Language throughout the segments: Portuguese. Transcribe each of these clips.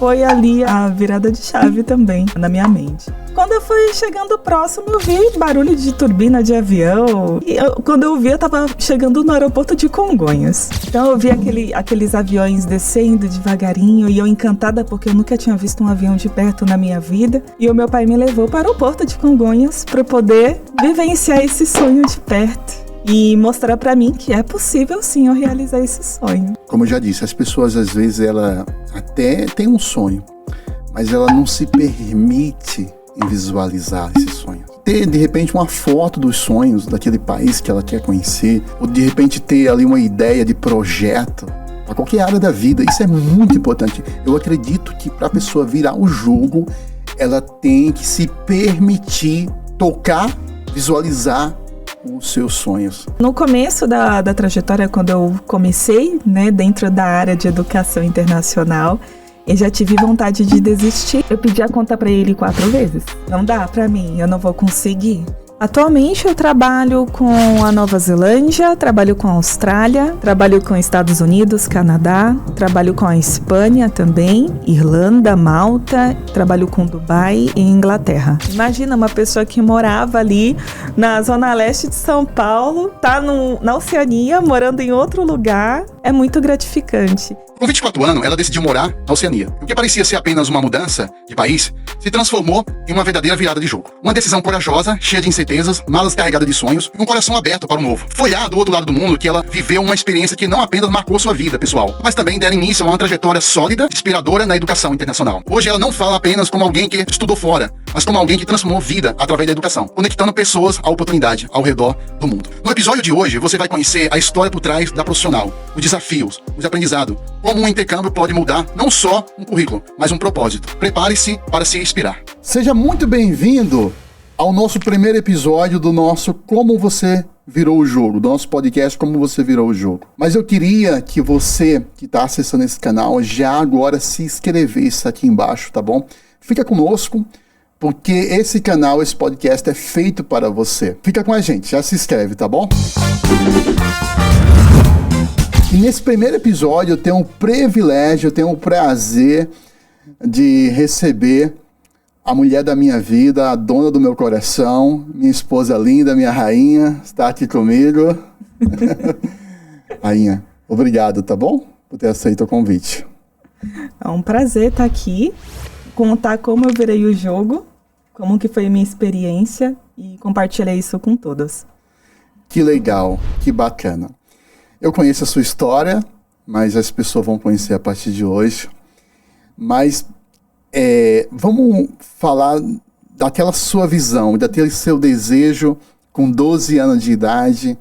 foi ali a virada de chave também na minha mente. Quando eu fui chegando próximo, eu vi barulho de turbina de avião. E quando eu vi, eu tava chegando no aeroporto de Congonhas. Então eu vi aqueles aviões descendo devagarinho e eu encantada porque eu nunca tinha visto um avião de perto na minha vida. E o meu pai me levou para o aeroporto de Congonhas para poder vivenciar esse sonho de perto. E mostrar pra mim que é possível sim eu realizar esse sonho. Como eu já disse, as pessoas às vezes ela até tem um sonho, mas ela não se permite em visualizar esse sonho. Ter de repente uma foto dos sonhos daquele país que ela quer conhecer, ou de repente ter ali uma ideia de projeto para qualquer área da vida, isso é muito importante. Eu acredito que para a pessoa virar o jogo, ela tem que se permitir tocar, visualizar os seus sonhos. No começo da trajetória, quando eu comecei, né, dentro da área de educação internacional, eu já tive vontade de desistir. Eu pedi a conta para ele 4 vezes. Não dá para mim, eu não vou conseguir. Atualmente eu trabalho com a Nova Zelândia, trabalho com a Austrália, trabalho com Estados Unidos, Canadá, trabalho com a Espanha também, Irlanda, Malta, trabalho com Dubai e Inglaterra. Imagina uma pessoa que morava ali na zona leste de São Paulo, tá na Oceania, morando em outro lugar, é muito gratificante. Com 24 anos, ela decidiu morar na Oceania. O que parecia ser apenas uma mudança de país, se transformou em uma verdadeira virada de jogo. Uma decisão corajosa, cheia de incertezas, malas carregadas de sonhos e um coração aberto para o novo. Foi lá, do outro lado do mundo, que ela viveu uma experiência que não apenas marcou sua vida pessoal, mas também deram início a uma trajetória sólida, inspiradora na educação internacional. Hoje ela não fala apenas como alguém que estudou fora, mas como alguém que transformou vida através da educação, conectando pessoas à oportunidade ao redor do mundo. No episódio de hoje, você vai conhecer a história por trás da profissional, os desafios, os aprendizados, como um intercâmbio pode mudar não só um currículo, mas um propósito. Prepare-se para se inspirar. Seja muito bem-vindo ao nosso primeiro episódio do nosso Como Você Virou o Jogo, do nosso podcast Como Você Virou o Jogo. Mas eu queria que você que está acessando esse canal já agora se inscrevesse aqui embaixo, tá bom? Fica conosco, porque esse canal, esse podcast é feito para você. Fica com a gente, já se inscreve, tá bom? E nesse primeiro episódio eu tenho o privilégio, eu tenho o prazer de receber a mulher da minha vida, a dona do meu coração, minha esposa linda, minha rainha, está aqui comigo. Rainha, obrigado, tá bom? Por ter aceito o convite. É um prazer estar aqui, contar como eu virei o jogo, como que foi a minha experiência e compartilhar isso com todos. Que legal, que bacana. Eu conheço a sua história, mas as pessoas vão conhecer a partir de hoje. Mas vamos falar daquela sua visão, daquele seu desejo com 12 anos de idade.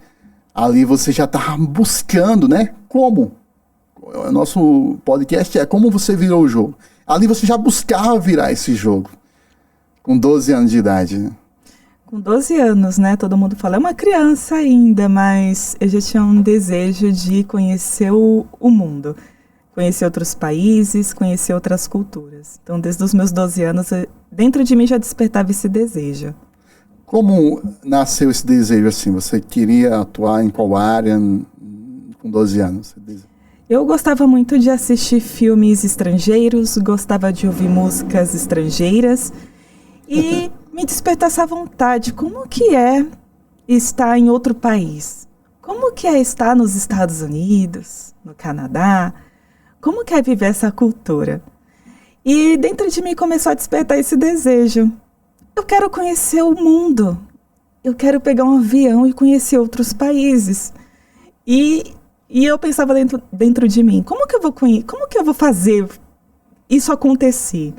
Ali você já estava buscando, né? Como? O nosso podcast é Como Você Virou o Jogo. Ali você já buscava virar esse jogo com 12 anos de idade, né? Com 12 anos, né? Todo mundo fala, é uma criança ainda, mas eu já tinha um desejo de conhecer o mundo. Conhecer outros países, conhecer outras culturas. Então, desde os meus 12 anos, dentro de mim já despertava esse desejo. Como nasceu esse desejo assim? Você queria atuar em qual área com 12 anos? Eu gostava muito de assistir filmes estrangeiros, gostava de ouvir músicas estrangeiras e me despertou essa vontade. Como que é estar em outro país? Como que é estar nos Estados Unidos, no Canadá? Como que é viver essa cultura? E dentro de mim começou a despertar esse desejo. Eu quero conhecer o mundo. Eu quero pegar um avião e conhecer outros países. E eu pensava dentro de mim, como que eu vou fazer isso acontecer?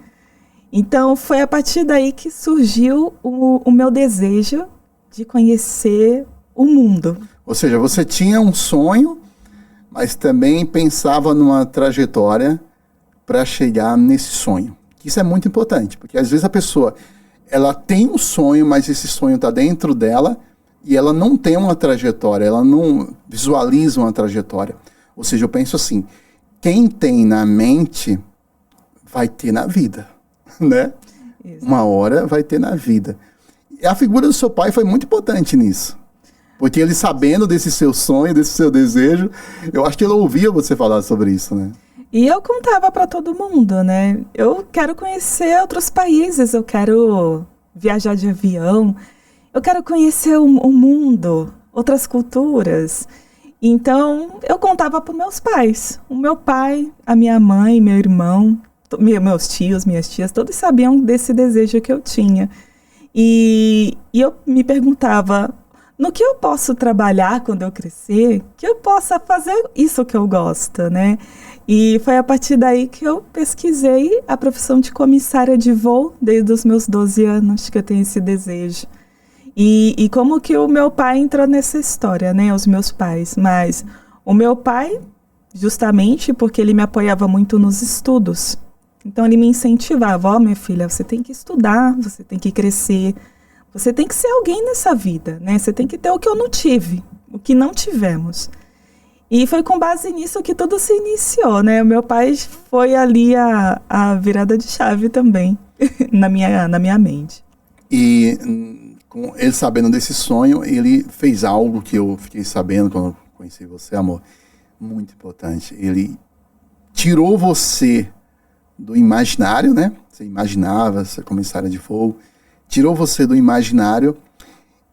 Então, foi a partir daí que surgiu o meu desejo de conhecer o mundo. Ou seja, você tinha um sonho, mas também pensava numa trajetória para chegar nesse sonho. Isso é muito importante, porque às vezes a pessoa ela tem um sonho, mas esse sonho está dentro dela e ela não tem uma trajetória, ela não visualiza uma trajetória. Ou seja, eu penso assim, quem tem na mente vai ter na vida. Né? Isso. Uma hora vai ter na vida. E a figura do seu pai foi muito importante nisso. Porque ele sabendo desse seu sonho, desse seu desejo, eu acho que ele ouvia você falar sobre isso, né? E eu contava para todo mundo, né? Eu quero conhecer outros países, eu quero viajar de avião, eu quero conhecer o mundo, outras culturas. Então, eu contava para meus pais. O meu pai, a minha mãe, meu irmão, meus tios, minhas tias, todos sabiam desse desejo que eu tinha. E eu me perguntava, no que eu posso trabalhar quando eu crescer, que eu possa fazer isso que eu gosto, né? E foi a partir daí que eu pesquisei a profissão de comissária de voo, desde os meus 12 anos que eu tenho esse desejo. E como que o meu pai entrou nessa história, né? Os meus pais. Mas o meu pai, justamente porque ele me apoiava muito nos estudos. Então ele me incentivava, minha filha, você tem que estudar, você tem que crescer, você tem que ser alguém nessa vida, né? Você tem que ter o que eu não tive, o que não tivemos. E foi com base nisso que tudo se iniciou, né? O meu pai foi ali a virada de chave também, na minha mente. E com ele sabendo desse sonho, ele fez algo que eu fiquei sabendo quando eu conheci você, amor, muito importante. Ele tirou você do imaginário, né? Você imaginava ser comissária de voo, tirou você do imaginário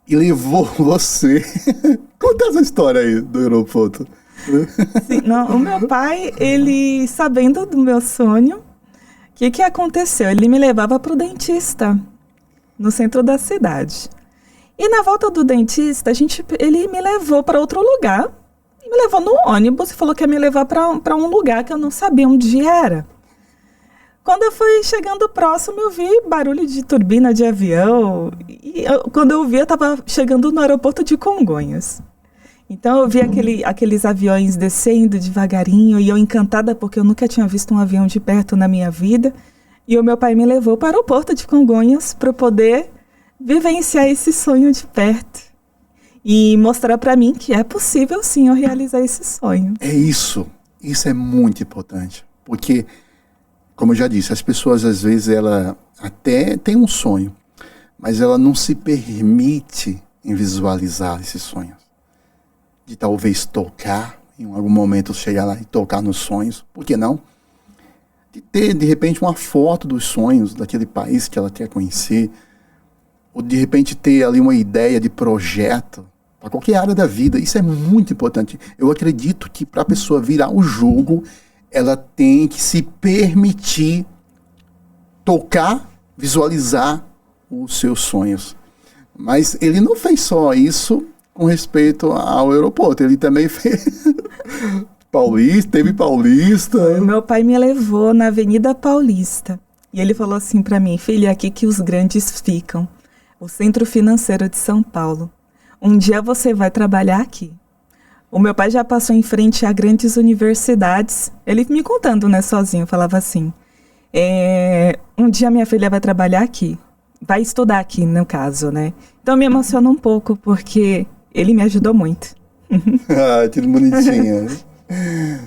e levou você... Conta essa história aí do aeroporto. Sim, não, o meu pai, ele sabendo do meu sonho, o que aconteceu? Ele me levava para o dentista, no centro da cidade. E na volta do dentista, ele me levou para outro lugar, me levou no ônibus e falou que ia me levar para um lugar que eu não sabia onde era. Quando eu fui chegando próximo, eu vi barulho de turbina de avião. E quando eu vi, eu estava chegando no aeroporto de Congonhas. Então eu vi aqueles aviões descendo devagarinho e eu encantada porque eu nunca tinha visto um avião de perto na minha vida. E o meu pai me levou para o aeroporto de Congonhas para poder vivenciar esse sonho de perto. E mostrar para mim que é possível sim eu realizar esse sonho. É isso. Isso é muito importante. Porque, como eu já disse, as pessoas às vezes ela até tem um sonho, mas ela não se permite em visualizar esses sonhos. De talvez tocar, em algum momento chegar lá e tocar nos sonhos, por que não? De ter, de repente, uma foto dos sonhos daquele país que ela quer conhecer, ou de repente ter ali uma ideia de projeto para qualquer área da vida. Isso é muito importante. Eu acredito que para a pessoa virar o jogo, ela tem que se permitir tocar, visualizar os seus sonhos. Mas ele não fez só isso com respeito ao aeroporto, ele também fez teve Paulista. O meu pai me levou na Avenida Paulista e ele falou assim para mim, filha, é aqui que os grandes ficam, o Centro Financeiro de São Paulo. Um dia você vai trabalhar aqui. O meu pai já passou em frente a grandes universidades, ele me contando, né, sozinho, falava assim, um dia minha filha vai trabalhar aqui, vai estudar aqui, no caso, né? Então me emociona um pouco porque ele me ajudou muito. Ah, que bonitinha.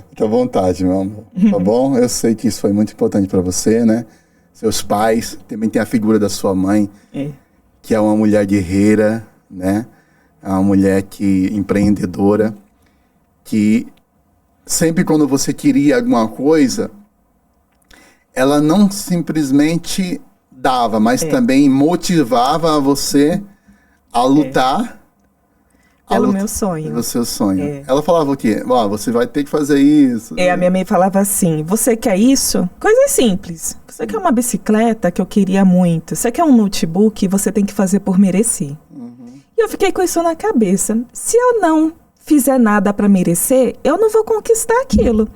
Fica à vontade, meu amor. Tá bom? Eu sei que isso foi muito importante para você, né? Seus pais, também tem a figura da sua mãe, que é uma mulher guerreira, né? É uma mulher empreendedora, que sempre quando você queria alguma coisa, ela não simplesmente dava, mas também motivava você a lutar pelo meu sonho. Pelo seu sonho. Ela falava o quê? Você vai ter que fazer isso. A minha mãe falava assim, você quer isso? Coisas simples. Você quer uma bicicleta, que eu queria muito. Você quer um notebook, você tem que fazer por merecer. E eu fiquei com isso na cabeça. Se eu não fizer nada para merecer, eu não vou conquistar aquilo.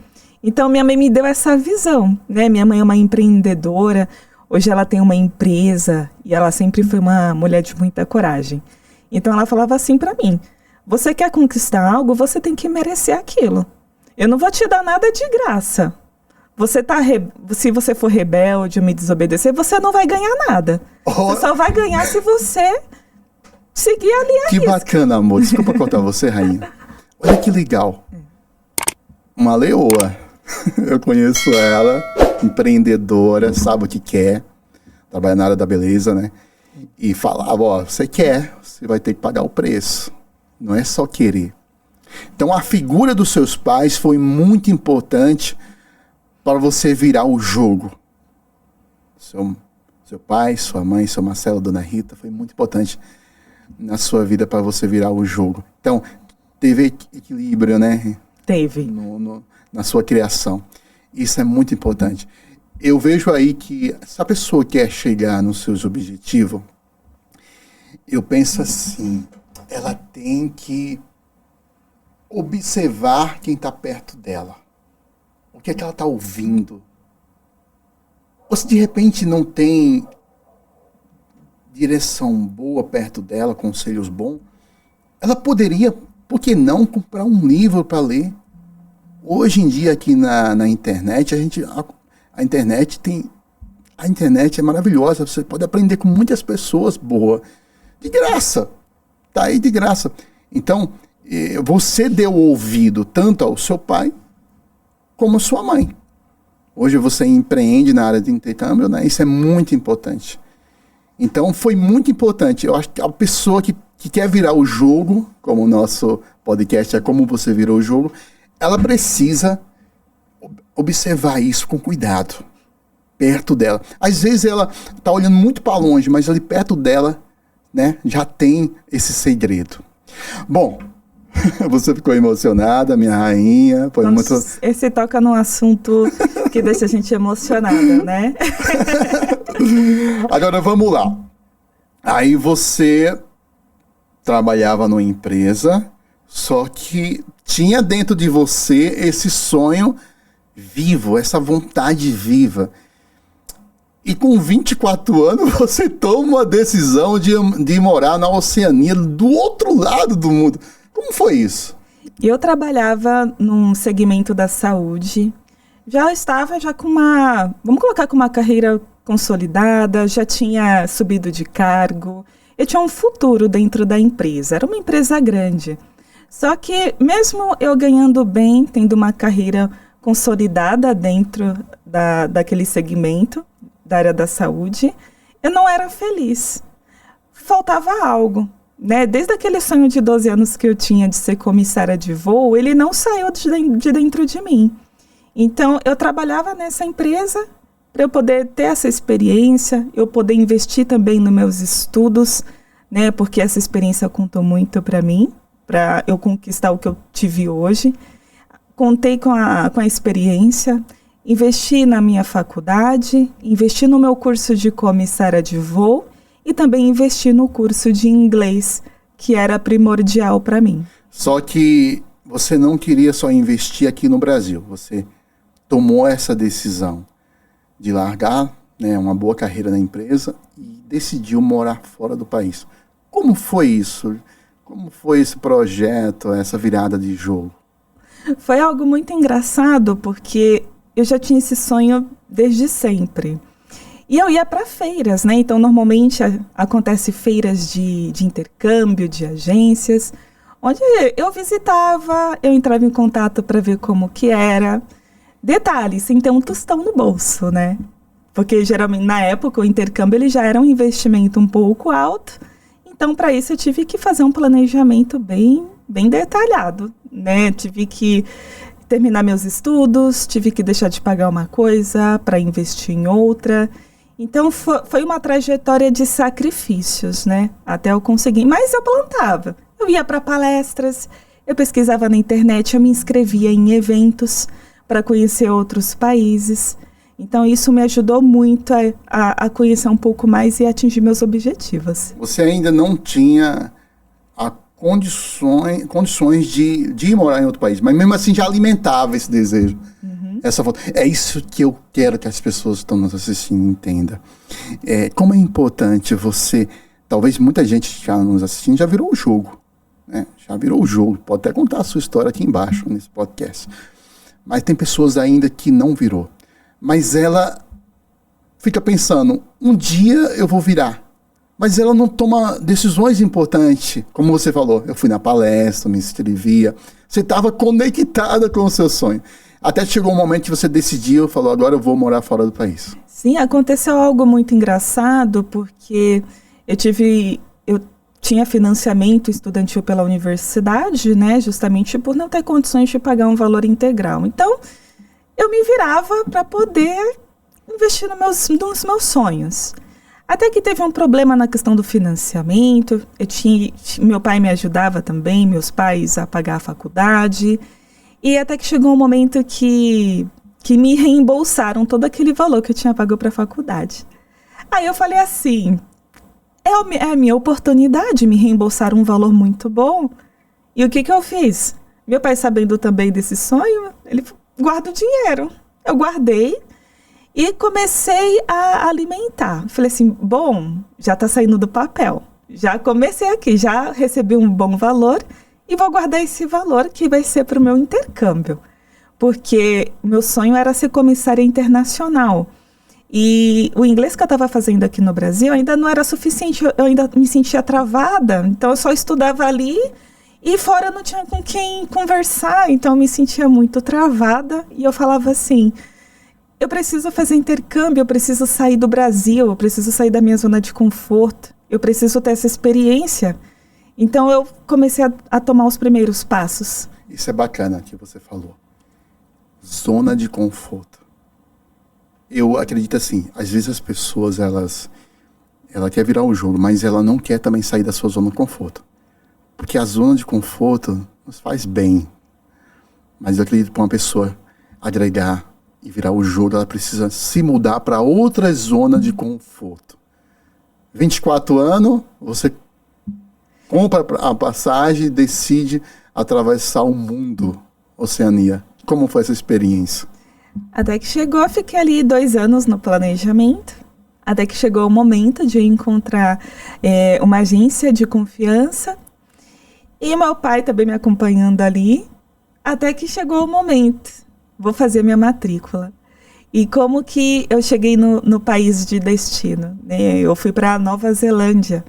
Então minha mãe me deu essa visão, né? Minha mãe é uma empreendedora, hoje ela tem uma empresa e ela sempre foi uma mulher de muita coragem. Então ela falava assim para mim, você quer conquistar algo, você tem que merecer aquilo. Eu não vou te dar nada de graça. Se você for rebelde ou me desobedecer, você não vai ganhar nada. Você só vai ganhar se você seguir a linha. Que bacana, amor. Desculpa cortar você, rainha. Olha que legal. Uma leoa. Eu conheço ela, empreendedora, sabe o que quer. Trabalha na área da beleza, né? E falava, você quer, você vai ter que pagar o preço. Não é só querer. Então a figura dos seus pais foi muito importante para você virar o jogo? Seu pai, sua mãe, seu Marcelo, dona Rita, foi muito importante na sua vida para você virar o jogo. Então, teve equilíbrio, né? Teve. Na sua criação. Isso é muito importante. Eu vejo aí que se a pessoa quer chegar nos seus objetivos, eu penso assim, ela tem que observar quem está perto dela. O que é que ela está ouvindo? Ou se de repente não tem direção boa perto dela, conselhos bons, ela poderia, por que não, comprar um livro para ler? Hoje em dia aqui na internet, a internet é maravilhosa, você pode aprender com muitas pessoas boas, de graça, tá aí de graça. Então, você deu ouvido tanto ao seu pai como à sua mãe. Hoje você empreende na área de intercâmbio, né? Isso é muito importante. Então, foi muito importante. Eu acho que a pessoa que quer virar o jogo, como o nosso podcast é Como Você Virou o Jogo, ela precisa observar isso com cuidado, perto dela. Às vezes ela está olhando muito para longe, mas ali perto dela, né, já tem esse segredo. Bom, você ficou emocionada, minha rainha. Foi muito... Esse toca num assunto que deixa a gente emocionada, né? Agora vamos lá. Aí você trabalhava numa empresa, só que tinha dentro de você esse sonho vivo, essa vontade viva. E com 24 anos você toma a decisão de morar na Oceania, do outro lado do mundo. Como foi isso? Eu trabalhava num segmento da saúde, já estava com uma carreira consolidada, já tinha subido de cargo, eu tinha um futuro dentro da empresa, era uma empresa grande. Só que mesmo eu ganhando bem, tendo uma carreira consolidada dentro daquele segmento, da área da saúde, eu não era feliz. Faltava algo. Né? Desde aquele sonho de 12 anos que eu tinha de ser comissária de voo, ele não saiu de dentro de mim. Então, eu trabalhava nessa empresa para eu poder ter essa experiência, eu poder investir também nos meus estudos, né? Porque essa experiência contou muito para mim, para eu conquistar o que eu tive hoje. Contei com a experiência, investi na minha faculdade, investi no meu curso de comissária de voo, e também investi no curso de inglês, que era primordial para mim. Só que você não queria só investir aqui no Brasil. Você tomou essa decisão de largar, né, uma boa carreira na empresa e decidiu morar fora do país. Como foi isso? Como foi esse projeto, essa virada de jogo? Foi algo muito engraçado, porque eu já tinha esse sonho desde sempre. E eu ia para feiras, né? Então, normalmente acontece feiras de intercâmbio, de agências, onde eu visitava, eu entrava em contato para ver como que era. Detalhe, sem ter um tostão no bolso, né? Porque, geralmente, na época, o intercâmbio ele já era um investimento um pouco alto. Então, para isso, eu tive que fazer um planejamento bem detalhado, né? Tive que terminar meus estudos, tive que deixar de pagar uma coisa para investir em outra. Então, foi uma trajetória de sacrifícios, né? Até eu conseguir. Mas eu plantava. Eu ia para palestras, eu pesquisava na internet, eu me inscrevia em eventos para conhecer outros países. Então, isso me ajudou muito a conhecer um pouco mais e atingir meus objetivos. Você ainda não tinha condições de ir morar em outro país, mas mesmo assim já alimentava esse desejo. Essa foto. É isso que eu quero que as pessoas que estão nos assistindo entendam. Como é importante você... Talvez muita gente que está nos assistindo já virou o jogo. Né? Já virou o jogo. Pode até contar a sua história aqui embaixo, nesse podcast. Mas tem pessoas ainda que não virou. Mas ela fica pensando, um dia eu vou virar. Mas ela não toma decisões importantes. Como você falou, eu fui na palestra, me inscrevia. Você estava conectada com o seu sonho. Até chegou um momento que você decidiu, falou, agora eu vou morar fora do país. Sim, aconteceu algo muito engraçado, porque eu tinha financiamento estudantil pela universidade, né, justamente por não ter condições de pagar um valor integral. Então, eu me virava para poder investir nos meus sonhos. Até que teve um problema na questão do financiamento. Meu pai me ajudava também, meus pais a pagar a faculdade. E até que chegou um momento que me reembolsaram todo aquele valor que eu tinha pago para a faculdade. Aí eu falei assim, é a minha oportunidade, me reembolsaram um valor muito bom. E o que eu fiz? Meu pai, sabendo também desse sonho, ele guarda o dinheiro. Eu guardei e comecei a alimentar. Falei assim, bom, já está saindo do papel. Já comecei aqui, já recebi um bom valor e vou guardar esse valor que vai ser para o meu intercâmbio. Porque meu sonho era ser comissária internacional. E o inglês que eu estava fazendo aqui no Brasil ainda não era suficiente, eu ainda me sentia travada, então eu só estudava ali e fora eu não tinha com quem conversar, então eu me sentia muito travada e eu falava assim, eu preciso fazer intercâmbio, eu preciso sair do Brasil, eu preciso sair da minha zona de conforto, eu preciso ter essa experiência. Então eu comecei a tomar os primeiros passos. Isso é bacana que você falou. Zona de conforto. Eu acredito assim, às vezes as pessoas, ela quer virar o jogo, mas ela não quer também sair da sua zona de conforto. Porque a zona de conforto nos faz bem. Mas eu acredito que para uma pessoa agregar e virar o jogo, ela precisa se mudar para outra zona de conforto. 24 anos, você compra a passagem e decide atravessar o mundo, Oceania. Como foi essa experiência? Até que chegou, fiquei ali 2 anos no planejamento, até que chegou o momento de eu encontrar uma agência de confiança e meu pai também me acompanhando ali, até que chegou o momento, vou fazer minha matrícula. E como que eu cheguei no país de destino, né? Eu fui para Nova Zelândia,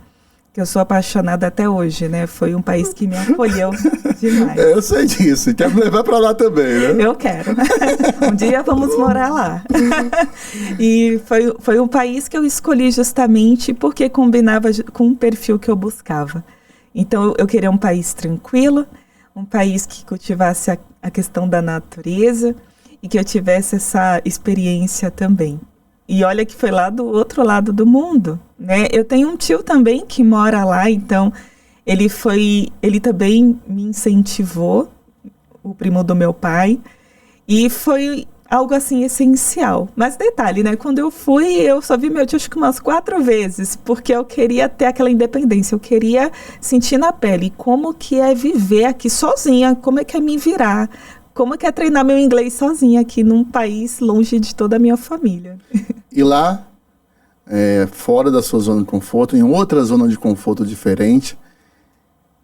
que eu sou apaixonada até hoje, né? Foi um país que me acolheu demais. Eu sei disso, quer me levar para lá também, né? Eu quero. Um dia vamos morar lá. E foi um país que eu escolhi justamente porque combinava com o perfil que eu buscava. Então, eu queria um país tranquilo, um país que cultivasse a questão da natureza e que eu tivesse essa experiência também. E olha que foi lá do outro lado do mundo, né? Eu tenho um tio também que mora lá, então ele também me incentivou, o primo do meu pai, e foi algo assim essencial. Mas detalhe, né? Quando eu fui, eu só vi meu tio acho que umas 4 vezes, porque eu queria ter aquela independência, eu queria sentir na pele como que é viver aqui sozinha, como é que é me virar, como é que é treinar meu inglês sozinha aqui num país longe de toda a minha família. E lá, fora da sua zona de conforto, em outra zona de conforto diferente,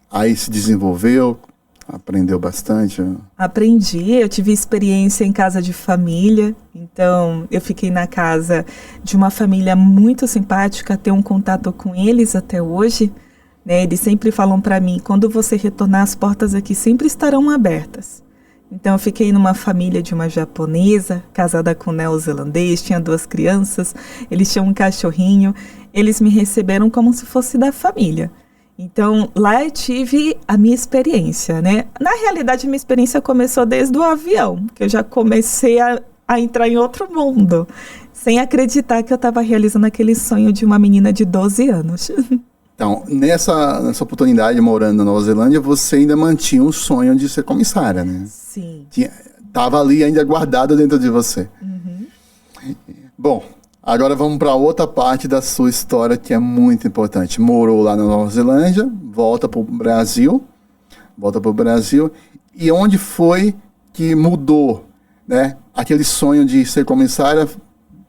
aí se desenvolveu, aprendeu bastante? Aprendi, eu tive experiência em casa de família, então eu fiquei na casa de uma família muito simpática, tenho um contato com eles até hoje, né? Eles sempre falam para mim, quando você retornar, as portas aqui sempre estarão abertas. Então eu fiquei numa família de uma japonesa, casada com um neozelandês, tinha 2 crianças, eles tinham um cachorrinho, eles me receberam como se fosse da família. Então, lá eu tive a minha experiência, né? Na realidade, a minha experiência começou desde o avião, que eu já comecei a entrar em outro mundo, sem acreditar que eu estava realizando aquele sonho de uma menina de 12 anos. Então, nessa oportunidade, morando na Nova Zelândia, você ainda mantinha um sonho de ser comissária, né? Sim. Estava ali ainda guardado dentro de você. Uhum. Bom, agora vamos para outra parte da sua história que é muito importante. Morou lá na Nova Zelândia, volta para o Brasil. E onde foi que mudou, né? Aquele sonho de ser comissária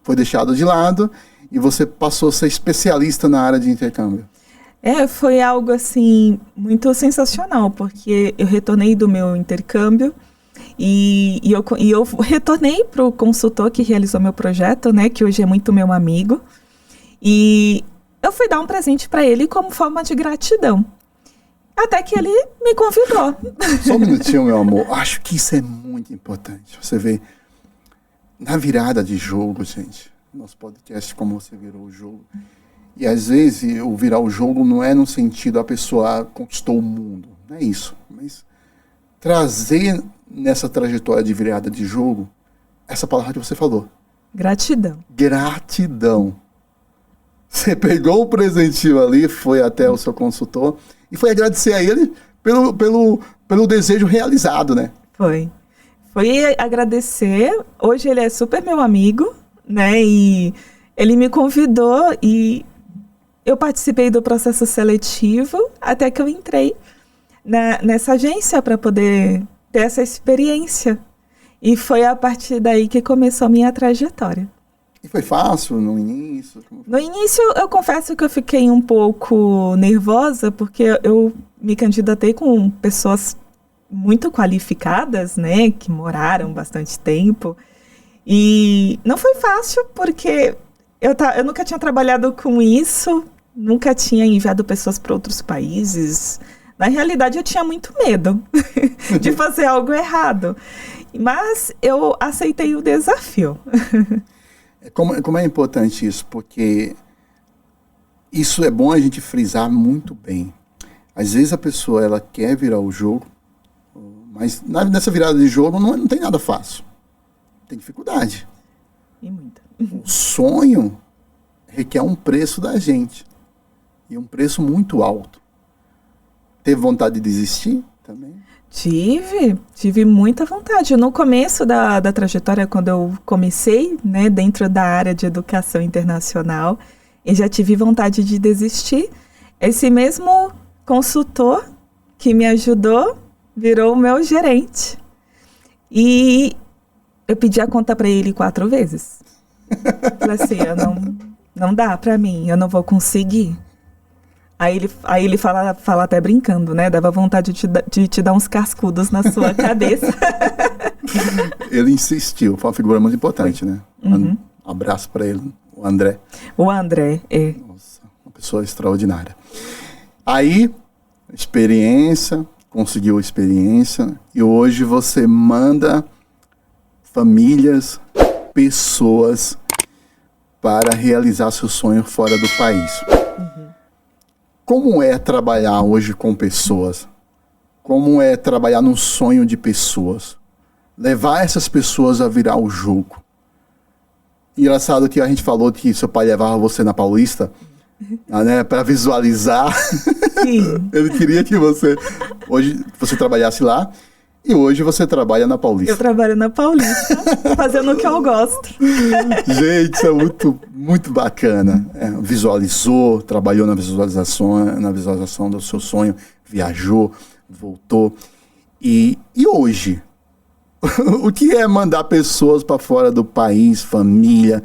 foi deixado de lado e você passou a ser especialista na área de intercâmbio. Foi algo assim muito sensacional, porque eu retornei do meu intercâmbio e eu retornei para o consultor que realizou meu projeto, né, que hoje é muito meu amigo, e eu fui dar um presente para ele como forma de gratidão. Até que ele me convidou. Só um minutinho, meu amor. Acho que isso é muito importante. Você vê, na virada de jogo, gente, nosso podcast, como você virou o jogo. E às vezes o virar o jogo não é no sentido a pessoa conquistou o mundo. Não é isso. Mas trazer nessa trajetória de virada de jogo essa palavra que você falou. Gratidão. Gratidão. Você pegou o presentinho ali, foi até o seu consultor e foi agradecer a ele pelo desejo realizado, né? Foi agradecer. Hoje ele é super meu amigo, né? E ele me convidou e eu participei do processo seletivo até que eu entrei nessa agência para poder ter essa experiência. E foi a partir daí que começou a minha trajetória. E foi fácil no início? No início, eu confesso que eu fiquei um pouco nervosa, porque eu me candidatei com pessoas muito qualificadas, né, que moraram bastante tempo. E não foi fácil, porque eu nunca tinha trabalhado com isso, nunca tinha enviado pessoas para outros países. Na realidade, eu tinha muito medo de fazer algo errado. Mas eu aceitei o desafio. Como é importante isso? Porque isso é bom a gente frisar muito bem. Às vezes a pessoa ela quer virar o jogo, mas nessa virada de jogo não tem nada fácil. Tem dificuldade. E muita. O sonho requer um preço da gente. E um preço muito alto. Teve vontade de desistir também? Tive muita vontade. No começo da trajetória, quando eu comecei, né, dentro da área de educação internacional, eu já tive vontade de desistir. Esse mesmo consultor que me ajudou virou o meu gerente. E eu pedi a conta para ele 4 vezes. Falei assim, não dá para mim, eu não vou conseguir. Aí ele fala até brincando, né? Dava vontade de te dar uns cascudos na sua cabeça. Ele insistiu, foi uma figura muito importante, né? Uhum. Um abraço para ele, o André. O André, é. Nossa, uma pessoa extraordinária. Aí, conseguiu experiência, e hoje você manda famílias, pessoas para realizar seu sonho fora do país. Como é trabalhar hoje com pessoas? Como é trabalhar no sonho de pessoas? Levar essas pessoas a virar o jogo. Engraçado que a gente falou que seu pai levava você na Paulista, né, para visualizar. Sim. Ele queria que você trabalhasse lá. E hoje você trabalha na Paulista. Eu trabalho na Paulista, fazendo o que eu gosto. Gente, isso é muito, muito bacana. Visualizou, trabalhou na visualização do seu sonho, viajou, voltou. E hoje, o que é mandar pessoas para fora do país, família,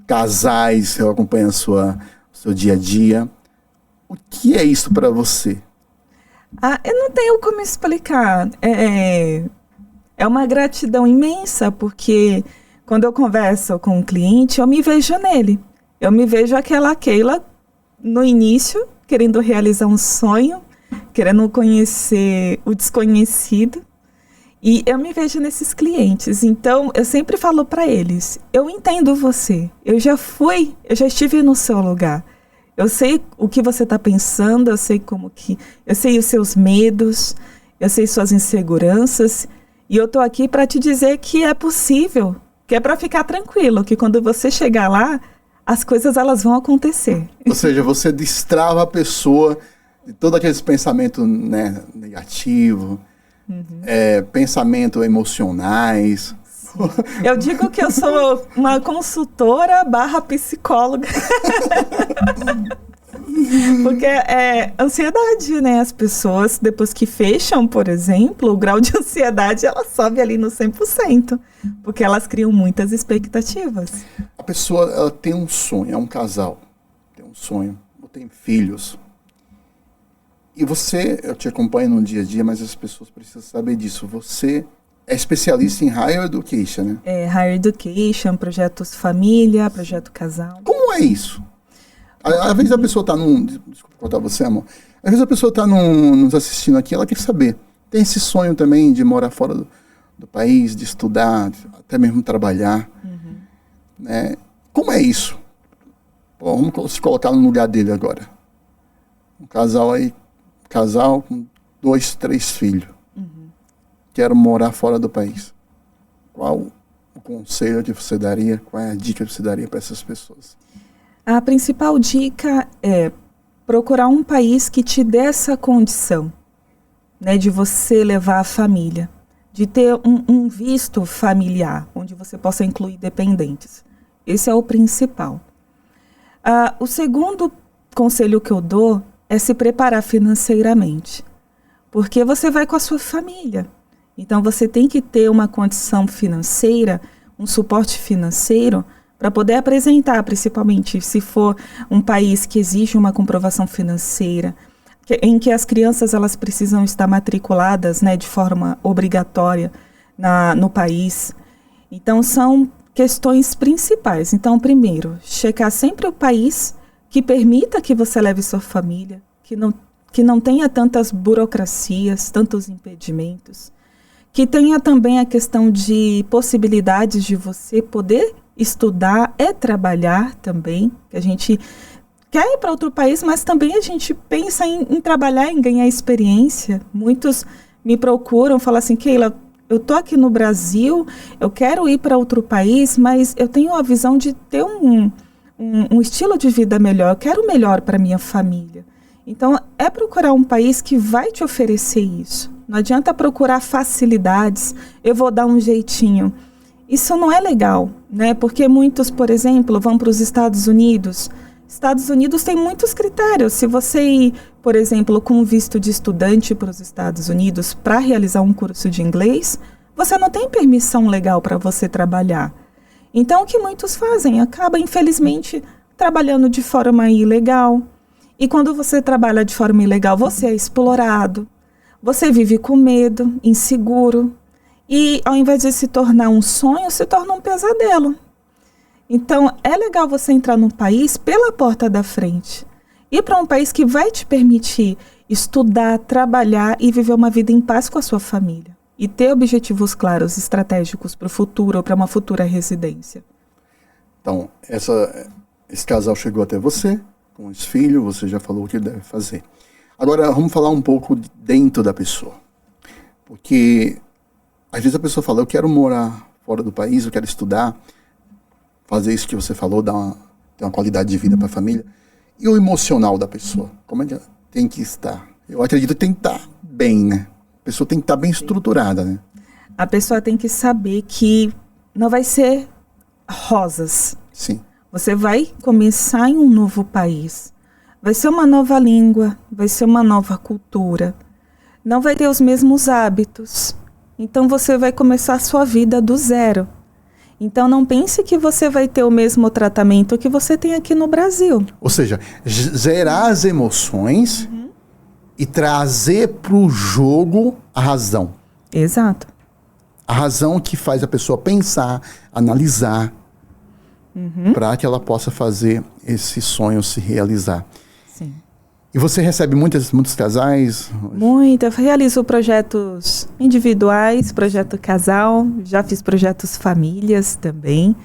casais, eu acompanho o seu dia a dia. O que é isso para você? Eu não tenho como explicar. É uma gratidão imensa, porque quando eu converso com um cliente, eu me vejo nele. Eu me vejo aquela Keila no início, querendo realizar um sonho, querendo conhecer o desconhecido. E eu me vejo nesses clientes. Então, eu sempre falo para eles, eu entendo você. Eu já estive no seu lugar. Eu sei o que você está pensando, eu sei os seus medos, eu sei suas inseguranças, e eu estou aqui para te dizer que é possível, que é para ficar tranquilo, que quando você chegar lá, as coisas elas vão acontecer. Ou seja, você destrava a pessoa de todos aqueles pensamentos, né, negativos, pensamentos emocionais. Eu digo que eu sou uma consultora / psicóloga. Porque é ansiedade, né? As pessoas, depois que fecham, por exemplo, o grau de ansiedade, ela sobe ali no 100%. Porque elas criam muitas expectativas. A pessoa, ela tem um sonho, é um casal. Tem um sonho, tem filhos. E eu te acompanho no dia a dia, mas as pessoas precisam saber disso. Você é especialista em Higher Education, né? Higher Education, projetos família, projeto casal. Como é isso? Às vezes a pessoa está Desculpa cortar você, amor. Às vezes a pessoa está nos assistindo aqui, ela quer saber. Tem esse sonho também de morar fora do país, de estudar, até mesmo trabalhar. Né? Como é isso? Pô, vamos se colocar no lugar dele agora. Um casal com 2, 3 filhos. Quero morar fora do país. Qual conselho que você daria, qual é a dica que você daria para essas pessoas? A principal dica é procurar um país que te dê essa condição, né, de você levar a família, de ter um visto familiar, onde você possa incluir dependentes. Esse é o principal. O segundo conselho que eu dou é se preparar financeiramente, porque você vai com a sua família. Então, você tem que ter uma condição financeira, um suporte financeiro, para poder apresentar, principalmente se for um país que exige uma comprovação financeira, em que as crianças elas precisam estar matriculadas, né, de forma obrigatória no país. Então, são questões principais. Então, primeiro, checar sempre o país que permita que você leve sua família, que não tenha tantas burocracias, tantos impedimentos, que tenha também a questão de possibilidades de você poder estudar e trabalhar também, que a gente quer ir para outro país, mas também a gente pensa em trabalhar, em ganhar experiência. Muitos me procuram, falam assim, Keila, eu estou aqui no Brasil, eu quero ir para outro país, mas eu tenho a visão de ter um estilo de vida melhor, eu quero o melhor para minha família. Então, é procurar um país que vai te oferecer isso. Não adianta procurar facilidades, eu vou dar um jeitinho. Isso não é legal, né? Porque muitos, por exemplo, vão para os Estados Unidos. Estados Unidos tem muitos critérios. Se você ir, por exemplo, com um visto de estudante para os Estados Unidos para realizar um curso de inglês, você não tem permissão legal para você trabalhar. Então, o que muitos fazem? Acaba, infelizmente, trabalhando de forma ilegal. E quando você trabalha de forma ilegal, você é explorado. Você vive com medo, inseguro, e ao invés de se tornar um sonho, se torna um pesadelo. Então, é legal você entrar num país pela porta da frente. Ir para um país que vai te permitir estudar, trabalhar e viver uma vida em paz com a sua família. E ter objetivos claros, estratégicos para o futuro ou para uma futura residência. Então, esse casal chegou até você, com esse filho, você já falou o que ele deve fazer. Agora, vamos falar um pouco dentro da pessoa. Porque, às vezes a pessoa fala, eu quero morar fora do país, eu quero estudar, fazer isso que você falou, ter uma qualidade de vida para a família. E o emocional da pessoa? Como é que tem que estar? Eu acredito que tem que estar bem, né? A pessoa tem que estar bem estruturada, né? A pessoa tem que saber que não vai ser rosas. Sim. Você vai começar em um novo país. Vai ser uma nova língua, vai ser uma nova cultura. Não vai ter os mesmos hábitos. Então você vai começar a sua vida do zero. Então não pense que você vai ter o mesmo tratamento que você tem aqui no Brasil. Ou seja, zerar as emoções e trazer para o jogo a razão. Exato. A razão que faz a pessoa pensar, analisar, para que ela possa fazer esse sonho se realizar. Sim. E você recebe muitos casais? Eu realizo projetos individuais, projeto casal, já fiz projetos famílias também.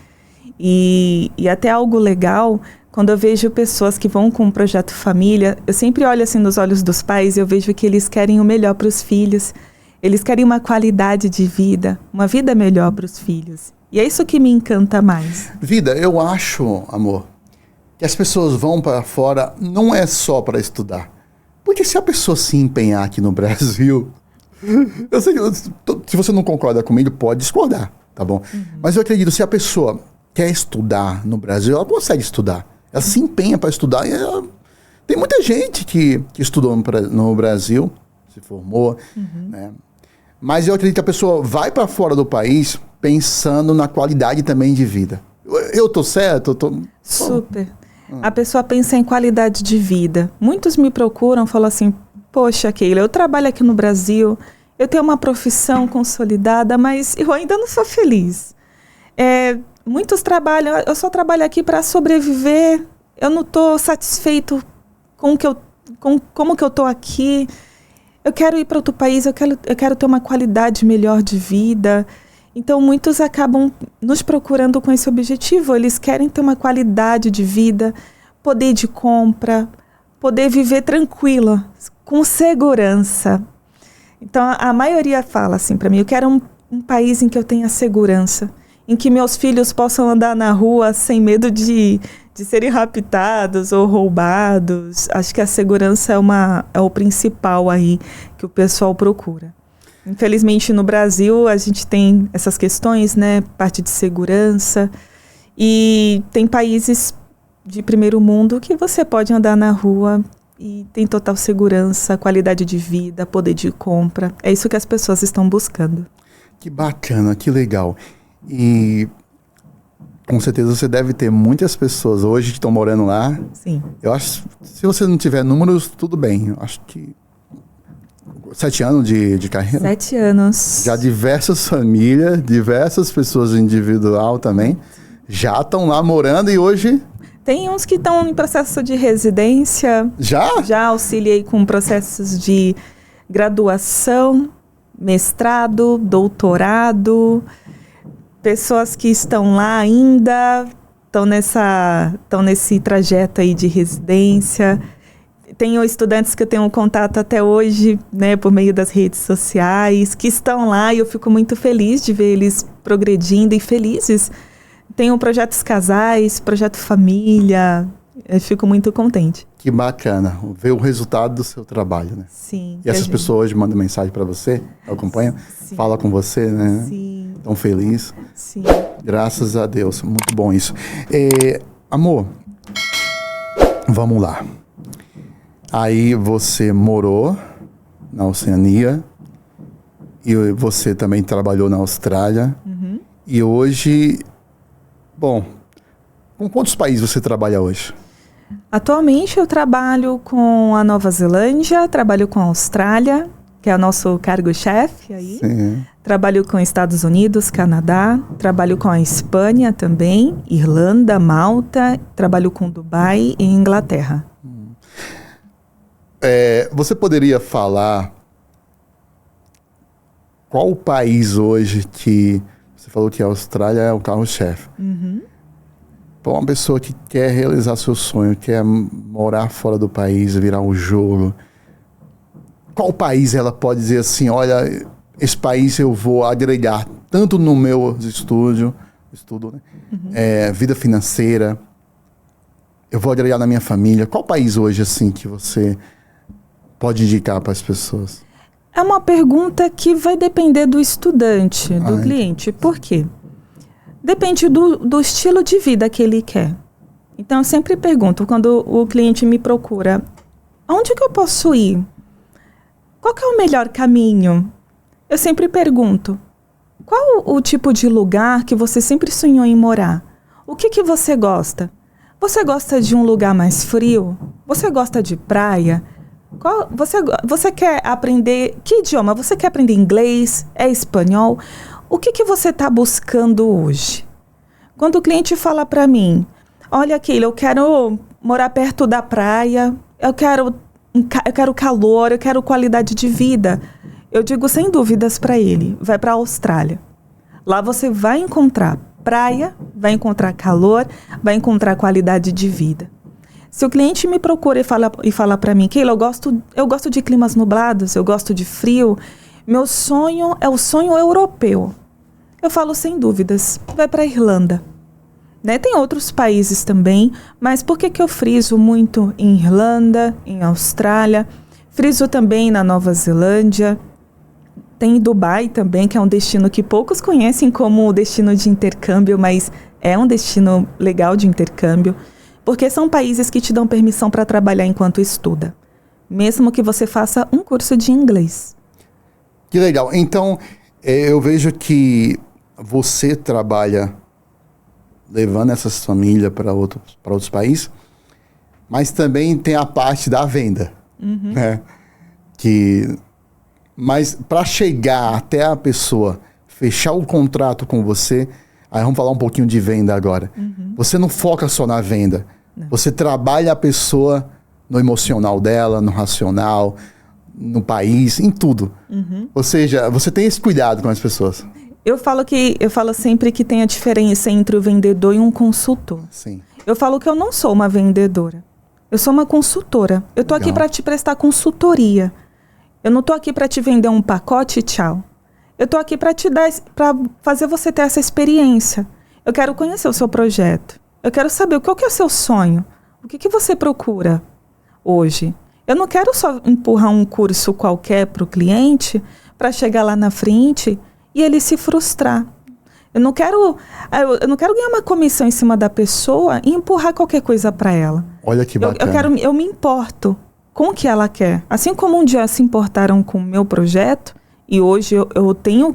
E até algo legal, quando eu vejo pessoas que vão com um projeto família, eu sempre olho assim nos olhos dos pais e eu vejo que eles querem o melhor para os filhos. Eles querem uma qualidade de vida, uma vida melhor para os filhos. E é isso que me encanta mais. Vida, eu acho, amor, que as pessoas vão para fora não é só para estudar. Porque se a pessoa se empenhar aqui no Brasil, eu sei que se você não concorda comigo, pode discordar, tá bom? Mas eu acredito que se a pessoa quer estudar no Brasil, ela consegue estudar. Ela se empenha para estudar. Tem muita gente que estudou no Brasil, se formou, né? Mas eu acredito que a pessoa vai para fora do país pensando na qualidade também de vida. Eu tô certo? Super. A pessoa pensa em qualidade de vida. Muitos me procuram, falam assim, poxa, Keila, eu trabalho aqui no Brasil, eu tenho uma profissão consolidada, mas eu ainda não sou feliz. Muitos trabalham, eu só trabalho aqui para sobreviver, eu não estou satisfeito com como que eu estou aqui. Eu quero ir para outro país, eu quero ter uma qualidade melhor de vida. Então, muitos acabam nos procurando com esse objetivo. Eles querem ter uma qualidade de vida, poder de compra, poder viver tranquila, com segurança. Então, a maioria fala assim para mim, eu quero um país em que eu tenha segurança, em que meus filhos possam andar na rua sem medo de serem raptados ou roubados. Acho que a segurança é o principal aí que o pessoal procura. Infelizmente, no Brasil, a gente tem essas questões, né? Parte de segurança. E tem países de primeiro mundo que você pode andar na rua e tem total segurança, qualidade de vida, poder de compra. É isso que as pessoas estão buscando. Que bacana, que legal. E com certeza você deve ter muitas pessoas hoje que estão morando lá. Sim. Eu acho, se você não tiver números, tudo bem. Eu acho que 7 anos de carreira? 7 anos. Já diversas famílias, diversas pessoas individual também, já estão lá morando e hoje... Tem uns que estão em processo de residência. Já? Já auxiliei com processos de graduação, mestrado, doutorado. Pessoas que estão lá ainda, estão nesse trajeto aí de residência. Tenho estudantes que eu tenho contato até hoje, né, por meio das redes sociais, que estão lá e eu fico muito feliz de ver eles progredindo e felizes. Tenho projetos casais, projeto família, eu fico muito contente. Que bacana, ver o resultado do seu trabalho, né? Sim. E essas pessoas hoje mandam mensagem para você, acompanham, Sim. Fala com você, né? Sim. Tão feliz. Sim. Graças a Deus, muito bom isso. Amor, vamos lá. Aí você morou na Oceania e você também trabalhou na Austrália. Uhum. E hoje, bom, com quantos países você trabalha hoje? Atualmente eu trabalho com a Nova Zelândia, trabalho com a Austrália, que é o nosso cargo-chefe aí. Sim. Trabalho com Estados Unidos, Canadá, trabalho com a Espanha também, Irlanda, Malta, trabalho com Dubai e Inglaterra. Você poderia falar qual o país hoje que... Você falou que a Austrália é o carro-chefe. Uhum. Para uma pessoa que quer realizar seu sonho, quer morar fora do país, virar um jogo, qual país ela pode dizer assim, olha, esse país eu vou agregar tanto no meu estudo, né? Uhum. Vida financeira, eu vou agregar na minha família. Qual país hoje assim que você pode indicar para as pessoas? É uma pergunta que vai depender do estudante, do cliente. Por quê? Depende do estilo de vida que ele quer. Então, eu sempre pergunto, quando o cliente me procura, onde que eu posso ir? Qual que é o melhor caminho? Eu sempre pergunto, qual o tipo de lugar que você sempre sonhou em morar? O que você gosta? Você gosta de um lugar mais frio? Você gosta de praia? Você quer aprender... Que idioma? Você quer aprender inglês? É espanhol? O que você está buscando hoje? Quando o cliente fala para mim, olha, Keila, eu quero morar perto da praia, eu quero calor, eu quero qualidade de vida. Eu digo sem dúvidas para ele, vai para a Austrália. Lá você vai encontrar praia, vai encontrar calor, vai encontrar qualidade de vida. Se o cliente me procura e fala para mim, Keila, eu gosto de climas nublados, eu gosto de frio, meu sonho é o sonho europeu. Eu falo sem dúvidas, vai para a Irlanda. Né? Tem outros países também, mas por que eu friso muito em Irlanda, em Austrália? Friso também na Nova Zelândia. Tem Dubai também, que é um destino que poucos conhecem como destino de intercâmbio, mas é um destino legal de intercâmbio, porque são países que te dão permissão para trabalhar enquanto estuda, mesmo que você faça um curso de inglês. Que legal. Então, eu vejo que você trabalha levando essas famílias para outros países, mas também tem a parte da venda. Uhum. Né? Mas para chegar até a pessoa fechar o contrato com você, aí vamos falar um pouquinho de venda agora. Uhum. Você não foca só na venda. Não. Você trabalha a pessoa no emocional dela, no racional, no país, em tudo. Uhum. Ou seja, você tem esse cuidado com as pessoas. Eu falo sempre que tem a diferença entre o vendedor e um consultor. Sim. Eu falo que eu não sou uma vendedora. Eu sou uma consultora. Eu tô aqui para te prestar consultoria. Eu não tô aqui para te vender um pacote e tchau. Eu estou aqui para te dar, para fazer você ter essa experiência. Eu quero conhecer o seu projeto. Eu quero saber qual que é o seu sonho. O que você procura hoje? Eu não quero só empurrar um curso qualquer para o cliente para chegar lá na frente e ele se frustrar. Eu não quero ganhar uma comissão em cima da pessoa e empurrar qualquer coisa para ela. Olha que bacana. Eu me importo com o que ela quer. Assim como um dia se importaram com o meu projeto, e hoje eu tenho,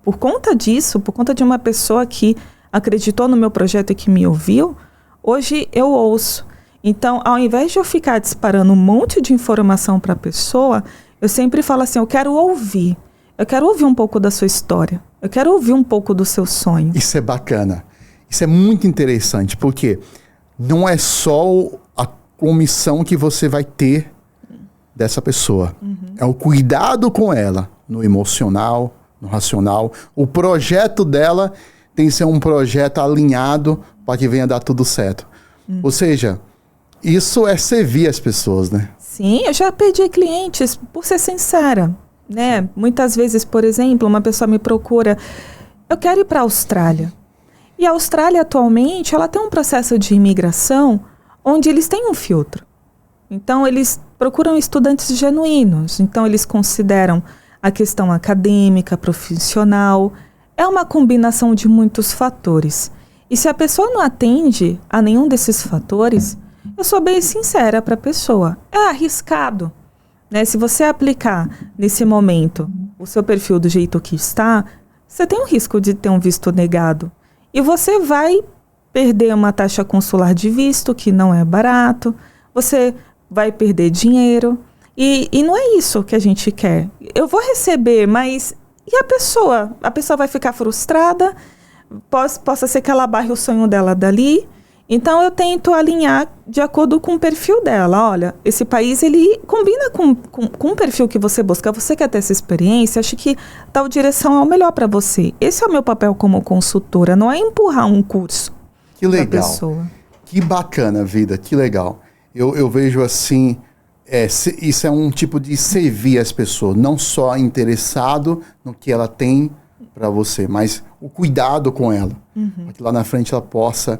por conta disso, por conta de uma pessoa que acreditou no meu projeto e que me ouviu, hoje eu ouço. Então, ao invés de eu ficar disparando um monte de informação para a pessoa, eu sempre falo assim, eu quero ouvir um pouco da sua história. Eu quero ouvir um pouco do seu sonho. Isso é bacana. Isso é muito interessante, porque não é só a comissão que você vai ter dessa pessoa. É o cuidado com ela, no emocional, no racional. O projeto dela tem que ser um projeto alinhado para que venha dar tudo certo. Ou seja, isso é servir as pessoas, né? Sim, eu já perdi clientes, por ser sincera. Né? Muitas vezes, por exemplo, uma pessoa me procura, eu quero ir para a Austrália. E a Austrália, atualmente, ela tem um processo de imigração onde eles têm um filtro. Então, eles procuram estudantes genuínos. Então, eles consideram a questão acadêmica, profissional. É uma combinação de muitos fatores. E se a pessoa não atende a nenhum desses fatores, eu sou bem sincera para a pessoa. É arriscado. Né? Se você aplicar nesse momento o seu perfil do jeito que está, você tem um risco de ter um visto negado. E você vai perder uma taxa consular de visto, que não é barato. Você vai perder dinheiro. E não é isso que a gente quer. Eu vou receber, mas e a pessoa? A pessoa vai ficar frustrada. Possa ser que ela barre o sonho dela dali. Então, eu tento alinhar de acordo com o perfil dela. Olha, esse país, ele combina com o perfil que você busca. Você quer ter essa experiência? Acho que tal direção é o melhor para você. Esse é o meu papel como consultora, não é empurrar um curso. Que legal. Pessoa. Que bacana, vida, que legal. Eu vejo assim, isso é um tipo de servir as pessoas, não só interessado no que ela tem para você, mas o cuidado com ela. Para que lá na frente ela possa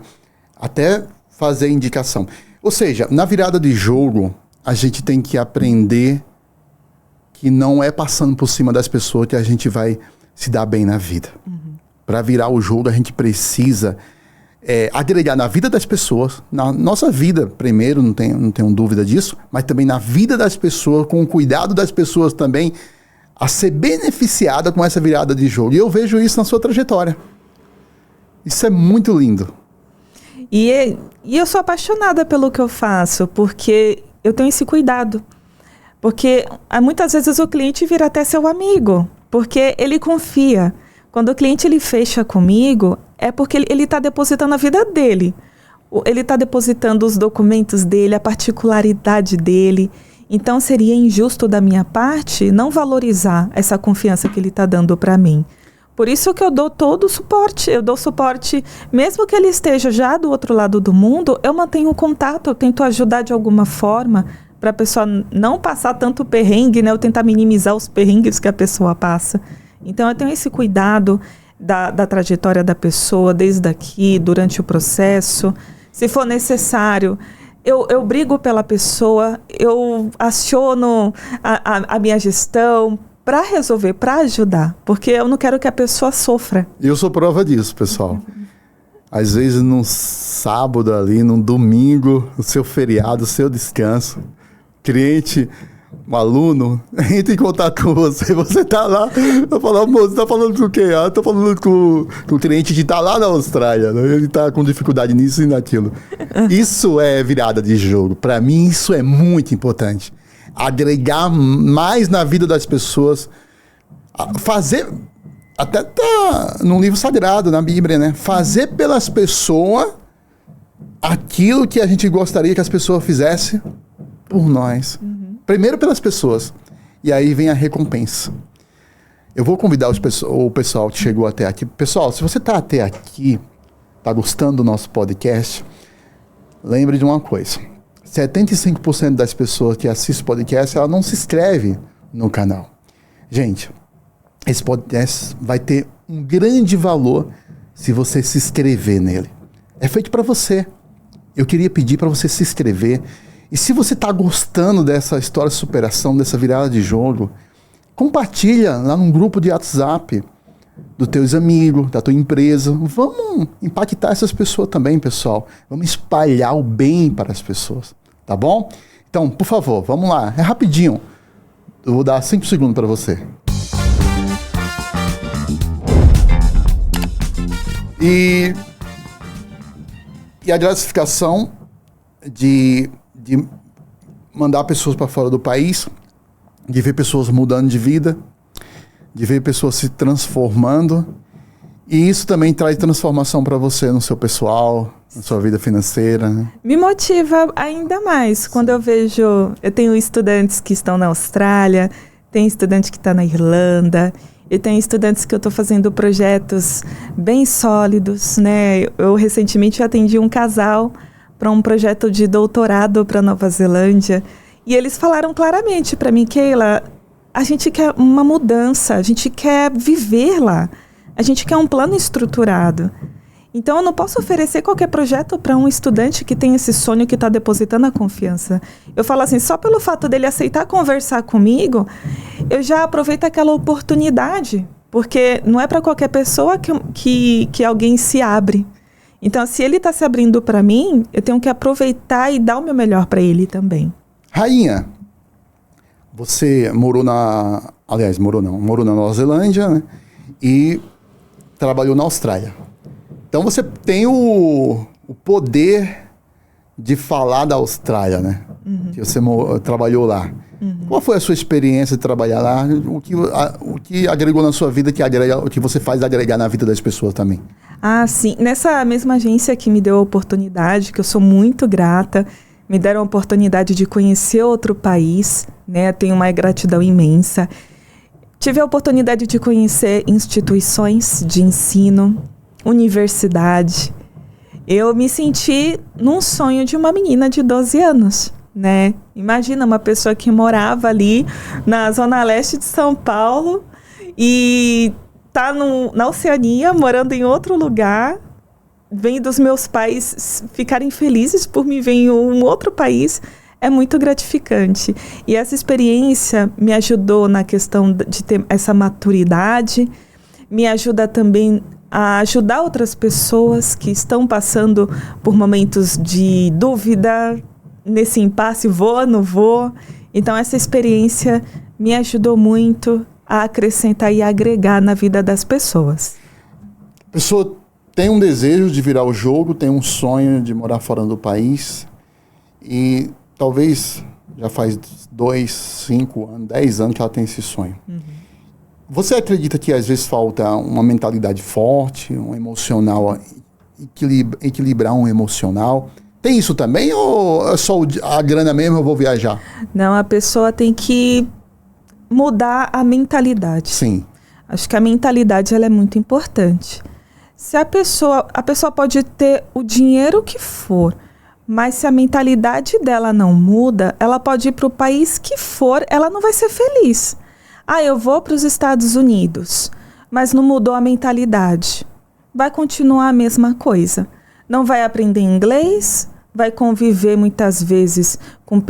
até fazer indicação. Ou seja, na virada de jogo, a gente tem que aprender que não é passando por cima das pessoas que a gente vai se dar bem na vida. Para virar o jogo, a gente precisa agregar na vida das pessoas, na nossa vida primeiro, não tenho dúvida disso, mas também na vida das pessoas, com o cuidado das pessoas também, a ser beneficiada com essa virada de jogo. E eu vejo isso na sua trajetória. Isso é muito lindo. E eu sou apaixonada pelo que eu faço, porque eu tenho esse cuidado. Porque muitas vezes o cliente vira até seu amigo, porque ele confia. Quando o cliente ele fecha comigo, é porque ele está depositando a vida dele. Ele está depositando os documentos dele, a particularidade dele. Então seria injusto da minha parte não valorizar essa confiança que ele está dando para mim. Por isso que eu dou todo o suporte. Eu dou suporte, mesmo que ele esteja já do outro lado do mundo, eu mantenho o contato, eu tento ajudar de alguma forma para a pessoa não passar tanto perrengue, né? Eu tentar minimizar os perrengues que a pessoa passa. Então eu tenho esse cuidado da trajetória da pessoa, desde aqui, durante o processo. Se for necessário, eu brigo pela pessoa, eu aciono a minha gestão, para resolver, para ajudar, porque eu não quero que a pessoa sofra. Eu sou prova disso, pessoal. Às vezes num sábado ali, num domingo, o seu feriado, o seu descanso, cliente, um aluno, entra em contato com você, você tá lá, eu falo, moço, tá falando com quem? Ah, tô falando com o cliente que tá lá na Austrália, né? Ele tá com dificuldade nisso e naquilo. Isso é virada de jogo. Para mim, isso é muito importante. Agregar mais na vida das pessoas, fazer, até tá num livro sagrado, na Bíblia, né? Fazer pelas pessoas aquilo que a gente gostaria que as pessoas fizessem por nós. Primeiro pelas pessoas, e aí vem a recompensa. Eu vou convidar o pessoal que chegou até aqui. Pessoal, se você tá até aqui, tá gostando do nosso podcast, lembre de uma coisa. 75% das pessoas que assistem o podcast, ela não se inscreve no canal. Gente, esse podcast vai ter um grande valor se você se inscrever nele. É feito para você. Eu queria pedir para você se inscrever. E se você está gostando dessa história de superação, dessa virada de jogo, compartilha lá num grupo de WhatsApp dos teus amigos, da tua empresa. Vamos impactar essas pessoas também, pessoal. Vamos espalhar o bem para as pessoas, tá bom? Então, por favor, vamos lá. É rapidinho. Eu vou dar 5 segundos para você. E a gratificação de mandar pessoas para fora do país, de ver pessoas mudando de vida, de ver pessoas se transformando. E isso também traz transformação para você no seu pessoal, na sua vida financeira, né? Me motiva ainda mais quando eu vejo... Eu tenho estudantes que estão na Austrália, tem estudante que está na Irlanda, e tem estudantes que eu estou fazendo projetos bem sólidos, né? Eu recentemente atendi um casal para um projeto de doutorado para Nova Zelândia, e eles falaram claramente para mim, Keila, a gente quer uma mudança, a gente quer viver lá, a gente quer um plano estruturado. Então eu não posso oferecer qualquer projeto para um estudante que tem esse sonho, que está depositando a confiança. Eu falo assim, só pelo fato dele aceitar conversar comigo, eu já aproveito aquela oportunidade, porque não é para qualquer pessoa que alguém se abre. Então, se ele está se abrindo para mim, eu tenho que aproveitar e dar o meu melhor para ele também. Rainha, você morou na Nova Zelândia, né? E trabalhou na Austrália. Então você tem o poder de falar da Austrália, né? Uhum. Que você trabalhou lá. Uhum. Qual foi a sua experiência de trabalhar lá? O que agregou na sua vida, o que você faz agregar na vida das pessoas também? Ah, sim. Nessa mesma agência que me deu a oportunidade, que eu sou muito grata, me deram a oportunidade de conhecer outro país, né? Tenho uma gratidão imensa. Tive a oportunidade de conhecer instituições de ensino, universidade. Eu me senti num sonho de uma menina de 12 anos, né? Imagina uma pessoa que morava ali na zona leste de São Paulo e tá na Oceania, morando em outro lugar, vendo os meus pais ficarem felizes por me ver em um outro país. É muito gratificante. E essa experiência me ajudou na questão de ter essa maturidade, me ajuda também a ajudar outras pessoas que estão passando por momentos de dúvida, nesse impasse, vou, não vou. Então, essa experiência me ajudou muito a acrescentar e agregar na vida das pessoas. A pessoa tem um desejo de virar o jogo, tem um sonho de morar fora do país e talvez já faz 2, 5 anos, 10 anos que ela tem esse sonho. Uhum. Você acredita que às vezes falta uma mentalidade forte, um emocional, equilibrar um emocional? Tem isso também ou é só a grana mesmo, eu vou viajar? Não, a pessoa tem que mudar a mentalidade. Sim. Acho que a mentalidade ela é muito importante. Se a pessoa pode ter o dinheiro que for, mas se a mentalidade dela não muda, ela pode ir para o país que for, ela não vai ser feliz. Ah, eu vou para os Estados Unidos, mas não mudou a mentalidade. Vai continuar a mesma coisa. Não vai aprender inglês, vai conviver muitas vezes com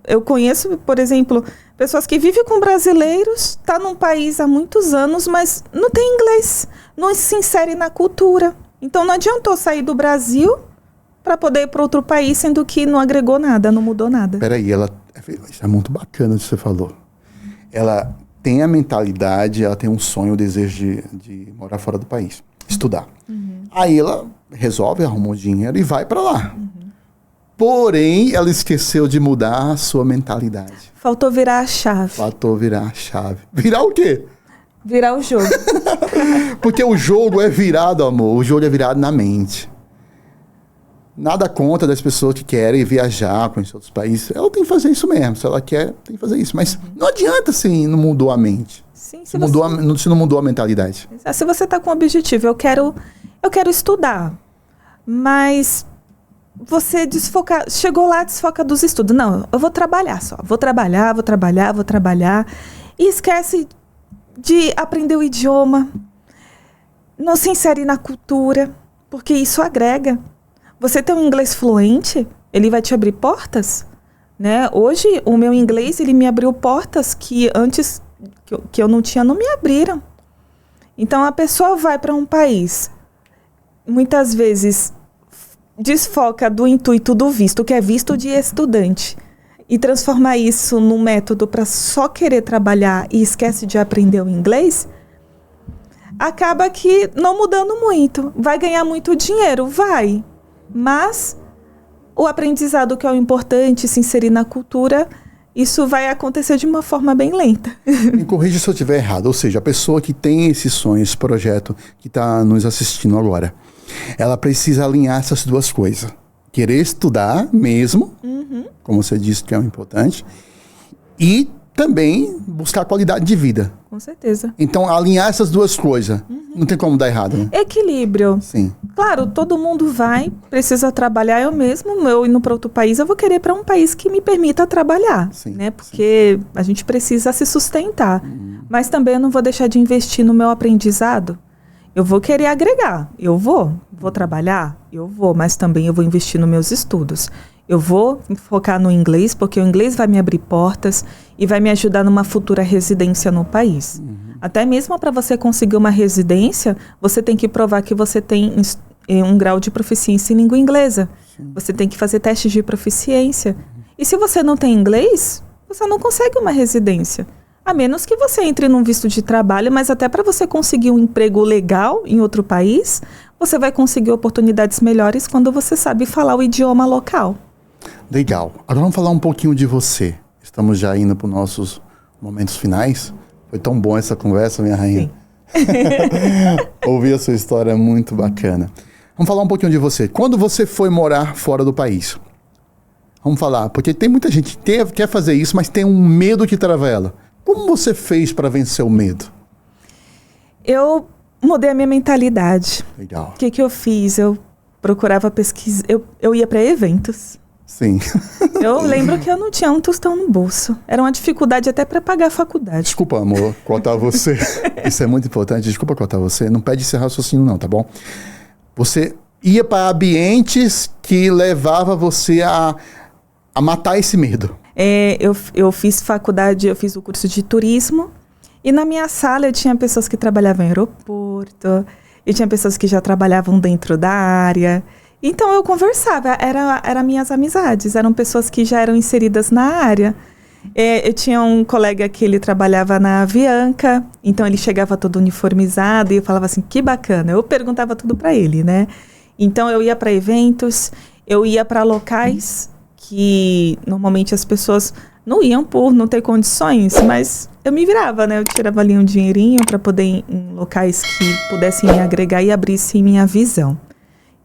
eu conheço, por exemplo, pessoas que vivem com brasileiros, tá num país há muitos anos, mas não tem inglês, não se insere na cultura. Então não adiantou sair do Brasil para poder ir para outro país, sendo que não agregou nada, não mudou nada. Peraí, isso é muito bacana o que você falou. Ela tem a mentalidade, ela tem um sonho, o desejo de morar fora do país, estudar. Uhum. Aí ela resolve, arruma o dinheiro e vai para lá. Uhum. Porém, ela esqueceu de mudar a sua mentalidade. Faltou virar a chave. Virar o quê? Virar o jogo. Porque o jogo é virado, amor. O jogo é virado na mente. Nada contra das pessoas que querem viajar, conhecer outros países. Ela tem que fazer isso mesmo. Se ela quer, tem que fazer isso. Mas não adianta se não mudou a mente. Sim, se não mudou a mentalidade. Se você está com um objetivo, eu quero estudar. Mas você chegou lá, desfoca dos estudos. Não, eu vou trabalhar só. Vou trabalhar. E esquece de aprender o idioma, não se insere na cultura, porque isso agrega. Você ter um inglês fluente, ele vai te abrir portas, né? Hoje, o meu inglês, ele me abriu portas que antes que eu não tinha, não me abriram. Então, a pessoa vai para um país, muitas vezes desfoca do intuito do visto, que é visto de estudante, e transformar isso num método para só querer trabalhar e esquece de aprender o inglês, acaba que não mudando muito. Vai ganhar muito dinheiro? Vai. Mas o aprendizado, que é o importante, se inserir na cultura, isso vai acontecer de uma forma bem lenta. Me corrija se eu estiver errado. Ou seja, a pessoa que tem esse sonho, esse projeto, que está nos assistindo agora, ela precisa alinhar essas duas coisas. Querer estudar mesmo, como você disse que é o importante, e também buscar qualidade de vida. Com certeza. Então, alinhar essas duas coisas, não tem como dar errado, né? Equilíbrio. Sim. Claro, todo mundo precisa trabalhar. Eu mesmo, eu indo para outro país, eu vou querer para um país que me permita trabalhar, Sim, né? Porque a gente precisa se sustentar. Mas também eu não vou deixar de investir no meu aprendizado. Eu vou querer agregar. Eu vou trabalhar? Eu vou, mas também eu vou investir nos meus estudos. Eu vou focar no inglês, porque o inglês vai me abrir portas e vai me ajudar numa futura residência no país. Até mesmo para você conseguir uma residência, você tem que provar que você tem um grau de proficiência em língua inglesa. Você tem que fazer testes de proficiência. E se você não tem inglês, você não consegue uma residência. A menos que você entre num visto de trabalho, mas até para você conseguir um emprego legal em outro país, você vai conseguir oportunidades melhores quando você sabe falar o idioma local. Legal. Agora vamos falar um pouquinho de você. Estamos já indo para os nossos momentos finais. Foi tão bom essa conversa, minha rainha. Ouvir a sua história é muito bacana. Vamos falar um pouquinho de você. Quando você foi morar fora do país? Vamos falar, porque tem muita gente que quer fazer isso, mas tem um medo que trava ela. Como você fez para vencer o medo? Eu mudei a minha mentalidade. Legal. O que eu fiz? Eu procurava pesquisa, eu ia para eventos. Sim. Eu lembro que eu não tinha um tostão no bolso. Era uma dificuldade até para pagar a faculdade. Desculpa, amor, cortar você. Isso é muito importante. Desculpa cortar você. Não pede esse raciocínio não, tá bom? Você ia para ambientes que levava você a matar esse medo. Eu fiz faculdade, eu fiz o curso de turismo. E na minha sala eu tinha pessoas que trabalhavam em aeroporto. E tinha pessoas que já trabalhavam dentro da área. Então eu conversava, eram minhas amizades, eram pessoas que já eram inseridas na área. Eu tinha um colega que ele trabalhava na Avianca, então ele chegava todo uniformizado e eu falava assim, que bacana. Eu perguntava tudo para ele, né? Então eu ia para eventos, eu ia para locais que normalmente as pessoas não iam por não ter condições, mas eu me virava, né? Eu tirava ali um dinheirinho para poder ir em locais que pudessem me agregar e abrissem minha visão.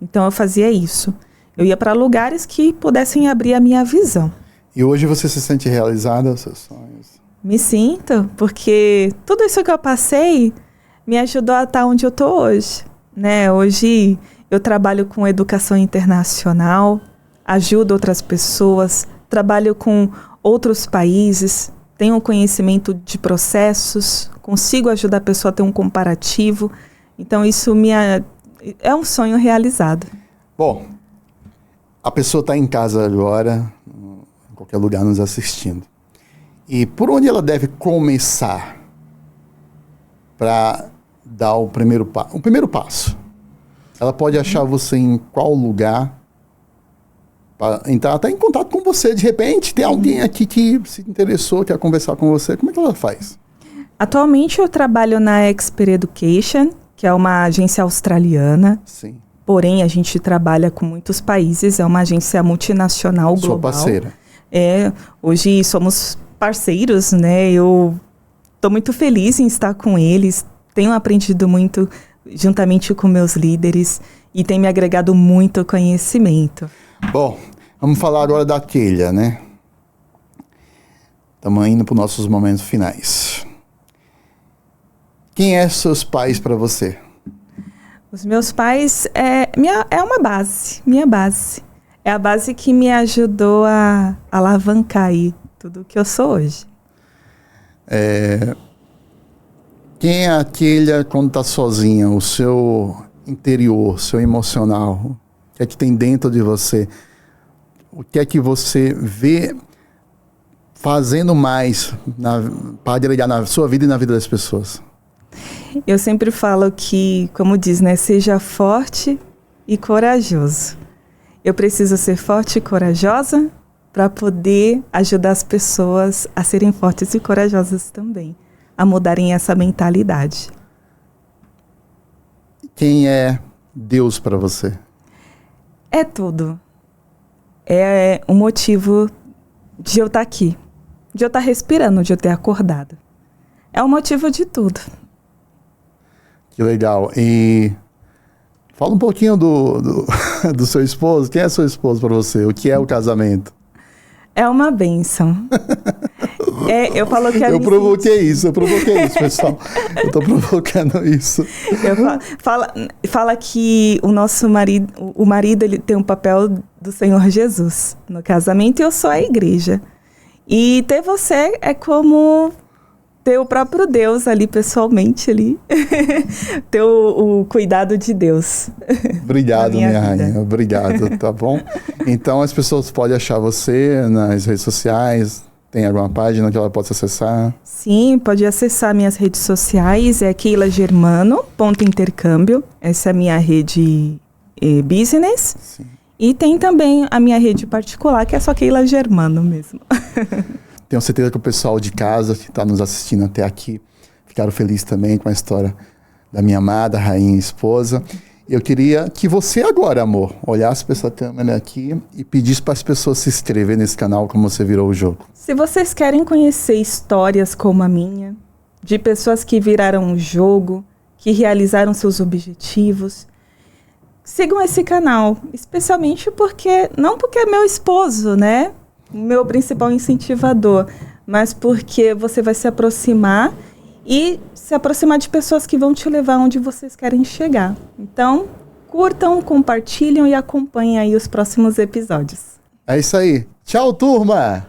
Então eu fazia isso. Eu ia para lugares que pudessem abrir a minha visão. E hoje você se sente realizada aos seus sonhos? Me sinto, porque tudo isso que eu passei me ajudou a estar onde eu estou hoje, né? Hoje eu trabalho com educação internacional, ajudo outras pessoas, trabalho com outros países, tenho conhecimento de processos, consigo ajudar a pessoa a ter um comparativo. Então isso é um sonho realizado. Bom, a pessoa está em casa agora, em qualquer lugar nos assistindo. E por onde ela deve começar para dar o primeiro passo? Ela pode achar você em qual lugar para entrar até em contato com você. De repente, tem alguém aqui que se interessou, quer conversar com você. Como é que ela faz? Atualmente eu trabalho na Expert Education, que é uma agência australiana. Sim. Porém, a gente trabalha com muitos países, é uma agência multinacional global. Sua parceira. Hoje somos parceiros, né? Eu estou muito feliz em estar com eles, tenho aprendido muito juntamente com meus líderes e tem me agregado muito conhecimento. Bom, vamos falar agora da Keila, né? Estamos indo para os nossos momentos finais. Quem é seus pais para você? Os meus pais é uma base, minha base. É a base que me ajudou a alavancar aí tudo que eu sou hoje. Quem é aquele quando tá sozinha? O seu interior, seu emocional? O que é que tem dentro de você? O que é que você vê fazendo mais para agregar na sua vida e na vida das pessoas? Eu sempre falo que, como diz, né? Seja forte e corajoso. Eu preciso ser forte e corajosa para poder ajudar as pessoas a serem fortes e corajosas também, a mudarem essa mentalidade. Quem é Deus para você? É tudo. É o motivo de eu estar aqui, de eu estar respirando, de eu ter acordado. É o motivo de tudo. Que legal. E fala um pouquinho do seu esposo. Quem é seu esposo para você? O que é o casamento? É uma bênção. Eu falo que eu provoquei isso, pessoal. Eu tô provocando isso. Fala que o nosso marido, o marido, ele tem um papel do Senhor Jesus no casamento e eu sou a igreja. E ter você é como ter o próprio Deus ali pessoalmente, ali. Ter o cuidado de Deus. Obrigado, minha rainha. Obrigado, tá bom? Então as pessoas podem achar você nas redes sociais. Tem alguma página que ela possa acessar? Sim, pode acessar minhas redes sociais. É KeilaGermano.intercâmbio. Essa é a minha rede business. Sim. E tem também a minha rede particular, que é só Keila Germano mesmo. Tenho certeza que o pessoal de casa que está nos assistindo até aqui ficaram felizes também com a história da minha amada rainha e esposa. Eu queria que você agora, amor, olhasse para essa câmera aqui e pedisse para as pessoas se inscreverem nesse canal como você virou o jogo. Se vocês querem conhecer histórias como a minha, de pessoas que viraram o jogo, que realizaram seus objetivos, sigam esse canal, especialmente porque, não porque é meu esposo, né? Meu principal incentivador, mas porque você vai se aproximar e se aproximar de pessoas que vão te levar onde vocês querem chegar. Então, curtam, compartilham e acompanhem aí os próximos episódios. É isso aí. Tchau, turma!